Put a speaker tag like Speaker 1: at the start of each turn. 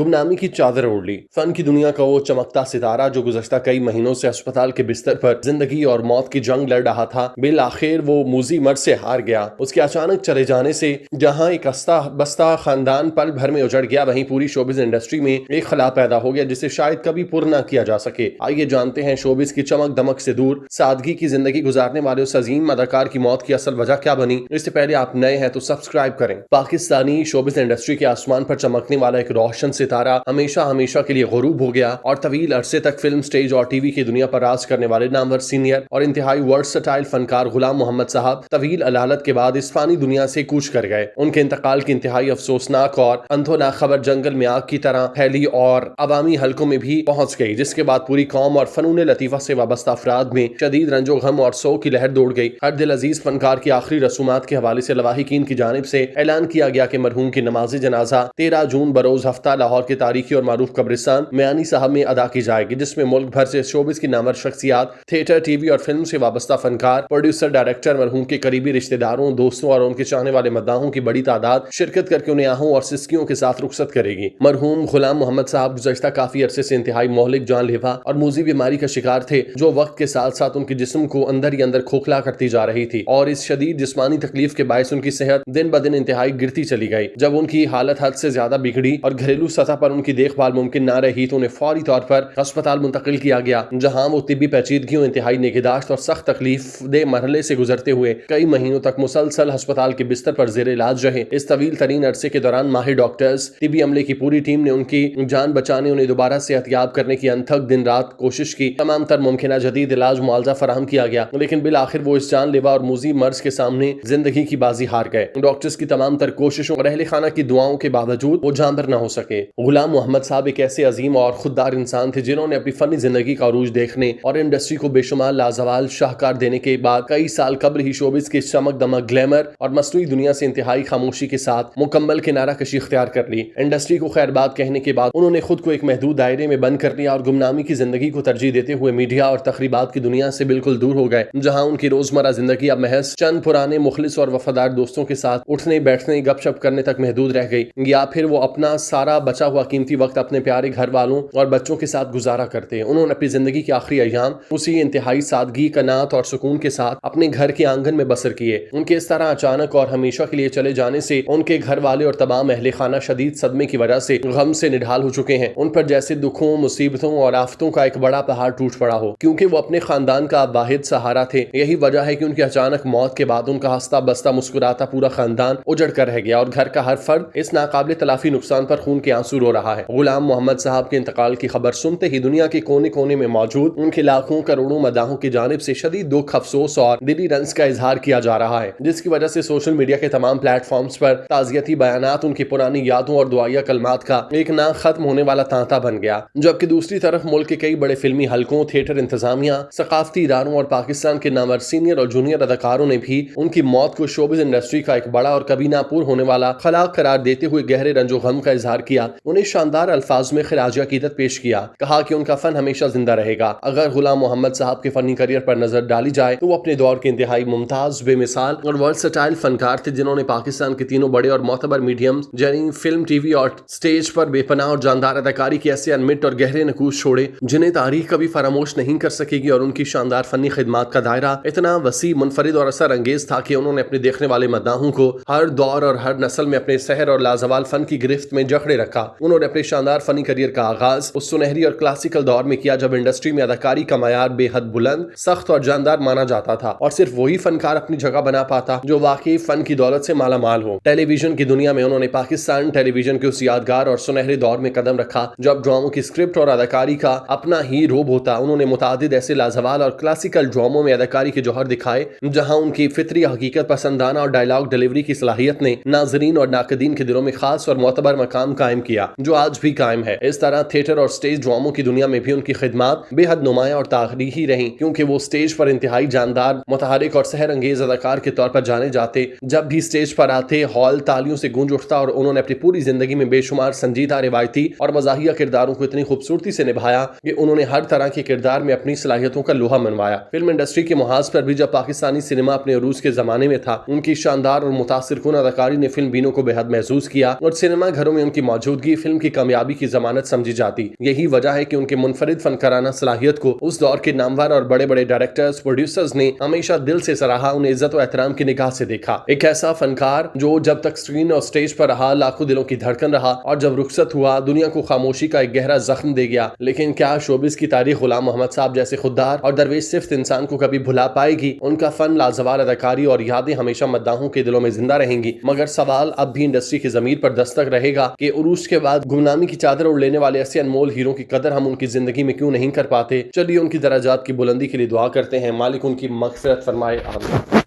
Speaker 1: گمنامی کی چادر اوڑھ لی؟ فن کی دنیا کا وہ چمکتا ستارہ جو گزشتہ کئی مہینوں سے اسپتال کے بستر پر زندگی اور موت کی جنگ لڑ رہا تھا، بالآخر وہ موذی مرض سے ہار گیا۔ اس کے اچانک چلے جانے سے جہاں ایک ہستہ بستہ خاندان پل بھر میں اجڑ گیا، وہیں پوری شوبز انڈسٹری میں ایک خلا پیدا ہو گیا جسے شاید کبھی پر نہ کیا جا سکے۔ آئیے جانتے ہیں شوبز کی چمک دمک سے دور سادگی کی زندگی گزارنے والے اس عظیم اداکار کی موت کی اصل وجہ کیا بنی۔ اس سے پہلے آپ نئے ہیں تو سبسکرائب کریں۔ پاکستانی شوبز انڈسٹری کے آسمان پر چمکنے والا ایک روشن ستارہ ہمیشہ کے لیے غروب ہو گیا اور طویل عرصے تک فلم، سٹیج اور ٹی وی کی دنیا پر راز کرنے والے نامور سینئر اور انتہائی ورسٹائل فنکار غلام محمد صاحب طویل علالت کے بعد اس فانی دنیا سے کوچ کر گئے۔ ان کے انتقال کی انتہائی افسوسناک اور انتھونا خبر جنگل میں آگ کی طرح پھیلی اور عوامی حلقوں میں بھی پہنچ گئی، جس کے بعد پوری قوم اور فنون لطیفہ سے وابستہ افراد میں شدید رنج و غم اور سوگ کی لہر دوڑ گئی۔ ہر دل عزیز فنکار کی آخری رسومات کے حوالے سے لواحقین کی جانب سے اعلان کیا گیا کہ مرحوم کی نماز جنازہ 13 جون بروز ہفتہ لاہور کے تاریخی اور معروف قبرستان میانی صاحب میں ادا کی جائے گی، جس میں ملک بھر سے شوبز کی نامور شخصیات، تھیٹر، ٹی وی اور فلم سے وابستہ فنکار، پروڈیوسر، ڈائریکٹر، مرحوم کے قریبی رشتہ داروں، دوستوں اور ان کے چاہنے والے مداحوں کی بڑی تعداد شرکت کر کے انہیں آہوں اور سسکیوں کے ساتھ رخصت کرے گی۔ مرحوم غلام محمد صاحب گزشتہ کافی عرصے سے انتہائی مہلک جان لیوا اور موذی بیماری کا شکار تھے، جو وقت کے ساتھ ساتھ ان کے جسم کو اندر ہی اندر کھوکھلا کرتی جا رہی تھی اور اس شدید جسمانی تکلیف کے باعث ان کی صحت دن بدن انتہائی گرتی چلی گئی۔ جب ان کی حالت حد سے زیادہ بگڑی اور گھریلو سطح پر ان کی دیکھ بھال ممکن نہ رہی تو انہیں فوری طور پر ہسپتال منتقل کیا گیا، جہاں وہ طبی پیچیدگیوں، انتہائی نگہداشت اور سخت تکلیف دہ مرحلے سے گزرتے ہوئے کئی مہینوں تک مسلسل ہسپتال کے بستر پر زیر علاج رہے۔ اس طویل ترین عرصے کے دوران ماہر ڈاکٹرز، طبی عملے کی پوری ٹیم نے ان کی جان بچانے، انہیں دوبارہ صحت یاب کرنے کی انتھک دن رات کوشش کی۔ تمام تر ممکنہ جدید علاج معالجہ فراہم کیا گیا، لیکن بالآخر وہ اس جان لیوا اور موذی مرض کے سامنے زندگی کی بازی ہار گئے۔ ڈاکٹرز کی تمام تر کوششوں اور اہل خانہ کی دعاؤں کے باوجود وہ جاں بر نہ ہو سکے۔ غلام محمد صاحب ایک ایسے عظیم اور خوددار انسان تھے جنہوں نے اپنی فنی زندگی کا عروج دیکھنے اور انڈسٹری کو بے شمار لازوال شاہکار دینے کے بعد کئی سال قبل ہی شوبز کے چمک دمک، گلیمر اور مصنوعی دنیا سے انتہائی خاموشی کے ساتھ مکمل کنارہ کشی اختیار کر لی۔ انڈسٹری کو خیر باد کہنے کے بعد انہوں نے خود کو ایک محدود دائرے میں بند کر لیا اور گمنامی کی زندگی کو ترجیح دیتے ہوئے میڈیا اور تقریبات کی دنیا سے بالکل دور ہو گئے، جہاں ان کی روزمرہ زندگی اب محض چند پرانے مخلص اور وفادار دوستوں کے ساتھ اٹھنے بیٹھنے، گپ شپ کرنے تک محدود رہ گئی، یا پھر وہ اپنا سارا بچا ہوا قیمتی وقت اپنے پیارے گھر والوں اور بچوں کے ساتھ گزارا کرتے۔ انہوں نے اپنی زندگی کے آخری ایام اسی انتہائی سادگی، قناعت اور سکون کے ساتھ اپنے گھر کے آنگن میں بسر کیے۔ ان کے اس طرح اچانک اور ہمیشہ کے لیے چلے جانے سے ان کے گھر والے اور تمام اہل خانہ شدید صدمے کی وجہ سے غم سے نڈھال ہو چکے ہیں۔ ان پر جیسے دکھوں، مصیبتوں اور آفتوں کا ایک بڑا پہاڑ ٹوٹ پڑا ہو، کیونکہ وہ اپنے خاندان کا واحد سہارا تھے۔ یہی وجہ ہے کہ ان کی اچانک موت کے بعد ان کا ہنستا بستا مسکراتا پورا خاندان اجڑ کر رہ گیا اور گھر کا ہر فرد اس ناقابل تلافی نقصان پر خون کے آنسو رو رہا ہے۔ غلام محمد صاحب کے انتقال کی خبر سنتے ہی دنیا کے کونے کونے میں موجود ان کے لاکھوں کروڑوں مداحوں کی جانب سے شدید دکھ، افسوس اور دلی رنج کا اظہار کیا جا رہا ہے، جس کی وجہ سے سوشل میڈیا کے تمام پلیٹ فارمز پر تعزیتی بیانات ان کی پرانی یادوں اور دعائیہ کلمات کا ایک نہ ختم ہونے والا تانتا بن گیا۔ جبکہ دوسری طرف ملک کے کئی بڑے فلمی حلقوں، تھیٹر انتظامیہ، ثقافتی اداروں اور پاکستان کے نامور سینئر اور جونیئر اداکاروں نے بھی ان کی موت کو شوبز انڈسٹری کا ایک بڑا اور کبھی نہ پور ہونے والا خلا قرار دیتے ہوئے گہرے رنج و غم کا اظہار کیا، انہیں شاندار الفاظ میں خراج عقیدت پیش کیا، کہا کہ ان کا فن ہمیشہ زندہ رہے گا۔ اگر غلام محمد صاحب کے فنی کریئر پر نظر ڈالی جائے تو وہ اپنے دور کے انتہائی ممتاز، بے مثال اور ورسٹائل فنکار تھے، جنہوں نے پاکستان کے تینوں بڑے اور معتبر میڈیمز یعنی فلم، ٹی وی اور سٹیج پر بے پناہ اور جاندار اداکاری کے ایسے انمٹ اور گہرے نقوش چھوڑے جنہیں تاریخ کبھی فراموش نہیں کر سکے گی، اور ان کی شاندار فنی خدمات کا دائرہ اتنا وسیع، منفرد اور اثر انگیز تھا کہ انہوں نے اپنے دیکھنے والے مداحوں کو ہر دور اور ہر نسل میں اپنے سحر اور لازوال فن کی گرفت میں جکڑے رکھا۔ انہوں نے اپنے شاندار فنی کریئر کا آغاز اس سنہری اور کلاسیکل دور میں کیا جب انڈسٹری میں اداکاری کا معیار بے حد بلند، سخت اور جاندار مانا جاتا تھا، اور صرف وہی فنکار اپنی جگہ بنا پاتا جو واقعی فن کی دولت سے مالا مال ہو۔ ٹیلی ویژن کی دنیا میں انہوں نے پاکستان ٹیلی ویژن کے اس یادگار اور سنہرے دور میں قدم رکھا جب ڈراموں کی اسکرپٹ اور اداکاری کا اپنا ہی روب ہوتا۔ انہوں نے متعدد ایسے لازوال اور کلاسیکل ڈراموں میں اداکاری کے جوہر دکھائے جہاں ان کی فطری حقیقت پسندانہ اور ڈائلاگ ڈیلیوری کی صلاحیت نے ناظرین اور ناقدین کے دلوں میں خاص اور معتبر مقام قائم کیا، جو آج بھی قائم ہے۔ اس طرح تھیٹر اور سٹیج ڈراموں کی دنیا میں بھی ان کی خدمات بے حد نمایاں اور تاریخی رہیں، کیونکہ وہ سٹیج پر انتہائی جاندار، متحرک اور سحر انگیز اداکار کے طور پر جانے جاتے۔ جب بھی سٹیج پر آتے، ہال تالیوں سے گونج اٹھتا، اور انہوں نے اپنی پوری زندگی میں بے شمار سنجیدہ، روایتی اور مزاحیہ کرداروں کو اتنی خوبصورتی سے نبھایا کہ انہوں نے ہر طرح کے کردار میں اپنی صلاحیتوں کا پر لوہا منوایا۔ فلم انڈسٹری کے محاذ پر بھی جب پاکستانی سینما اپنے عروج کے زمانے میں تھا، ان کی شاندار اور متاثر کن اداکاری نے فلم بینوں کو بے حد محظوظ کیا اور سینما گھروں میں ان کی موجودگی فلم کی کامیابی کی ضمانت سمجھی جاتی۔ یہی وجہ ہے کہ ان کے منفرد فنکارانہ صلاحیت کو اس دور کے نامور اور بڑے بڑے ڈائریکٹرز، پروڈیوسرز نے ہمیشہ دل سے سراہا، انہیں عزت و احترام کی نگاہ سے دیکھا۔ ایک ایسا فنکار جو جب تک اسکرین اور اسٹیج پر رہا لاکھوں دلوں کی دھڑکن رہا، اور جب رخصت ہوا دنیا کو خاموشی کا ایک گہرا زخم دے گیا۔ لیکن کیا شوبز کی تاریخ غلام محمد صاحب جیسے خوددار اور درویش صفت انسان کو کبھی بھلا پائے گی؟ ان کا فن، لازوال اداکاری اور یادیں ہمیشہ مداحوں کے دلوں میں زندہ رہیں گی، مگر سوال اب بھی انڈسٹری کی ضمیر پر دستک رہے گا کہ عروج کے بعد گمنامی کی چادر اوڑھ لینے والے ایسے انمول ہیرو کی قدر ہم ان کی زندگی میں کیوں نہیں کر پاتے؟ چلیے ان کی درجات کی بلندی کے لیے دعا کرتے ہیں، مالک ان کی مغفرت فرمائے، آمین۔